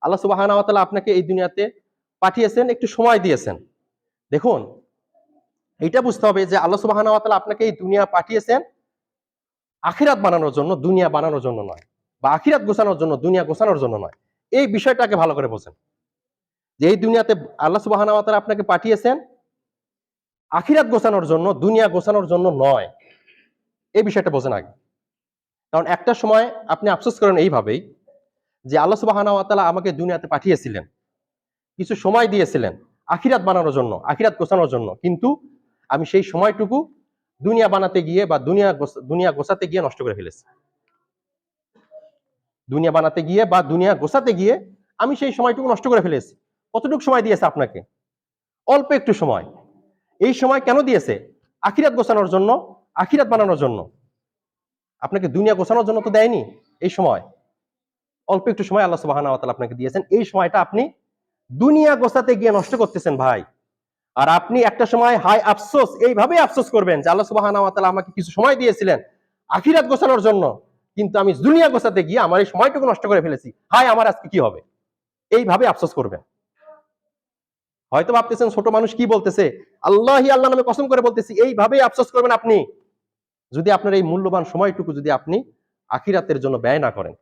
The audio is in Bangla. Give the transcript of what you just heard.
আল্লাহ সুবহানাহু ওয়া তাআলা আপনাকে এই দুনিয়াতে পাঠিয়েছেন, একটু সময় দিয়েছেন। দেখুন, এটা বুঝতে হবে যে আল্লাহ সুবহানাহু ওয়া তাআলা আপনাকে এই দুনিয়া পাঠিয়েছেন আখিরাত বানানোর জন্য, দুনিয়া বানানোর জন্য নয়, বা আখিরাত গোছানোর জন্য, দুনিয়া গোছানোর জন্য নয়। এই বিষয়টাকে ভালো করে বোঝেন যে এই দুনিয়াতে আল্লাহ সুবহানাহু ওয়া তাআলা আপনাকে পাঠিয়েছেন আখিরাত গোছানোর জন্য, দুনিয়া গোছানোর জন্য নয়। এই বিষয়টা বোঝেন আগে। কারণ একটা সময় আপনি আফসোস করেন এইভাবেই যে আল্লাহ সুবহানাহু ওয়া তাআলা আমাকে দুনিয়াতে পাঠিয়েছিলেন, কিছু সময় দিয়েছিলেন আখিরাত বানানোর জন্য, আখিরাত গোছানোর জন্য, কিন্তু আমি সেই সময়টুকু দুনিয়া বানাতে গিয়ে বা দুনিয়া গোছাতে গিয়ে নষ্ট করে ফেলেছি। দুনিয়া বানাতে গিয়ে বা দুনিয়া গোছাতে গিয়ে আমি সেই সময়টুকু নষ্ট করে ফেলেছি। কতটুকু সময় দিয়েছে আপনাকে? অল্প একটু সময়। এই সময় কেন দিয়েছে? আখিরাত গোছানোর জন্য, আখিরাত বানানোর জন্য। আপনাকে দুনিয়া গোছানোর জন্য তো দেয়নি এই সময়। অল্প একটু সময় আল্লাহ সুবহানাহু ওয়া তাআলা আপনাকে দিয়েছেন। এই সময়টা আপনি দুনিয়া গোছাতে গিয়ে নষ্ট করতেছেন ভাই। আর আপনি একটা সময় হায় আফসোস, এইভাবেই আফসোস করবেন যে আল্লাহ সুবহানাহু ওয়া তাআলা আমাকে কিছু সময় দিয়েছিলেন আখিরাত গোছানোর জন্য, কিন্তু আমি দুনিয়া গোছাতে গিয়ে আমার এই সময়টুকু নষ্ট করে ফেলেছি। হায় আমার আজকে কি হবে? এইভাবে আফসোস করবেন। হয়তো ভাবতেছেন ছোট মানুষ কি বলতেছে, আল্লাহি আল্লাহ নামে কসম করে বলতেছি, এইভাবেই আফসোস করবেন আপনি যদি আপনার এই মূল্যবান সময়টুকু যদি আপনি আখিরাতের জন্য ব্যয় না করেন।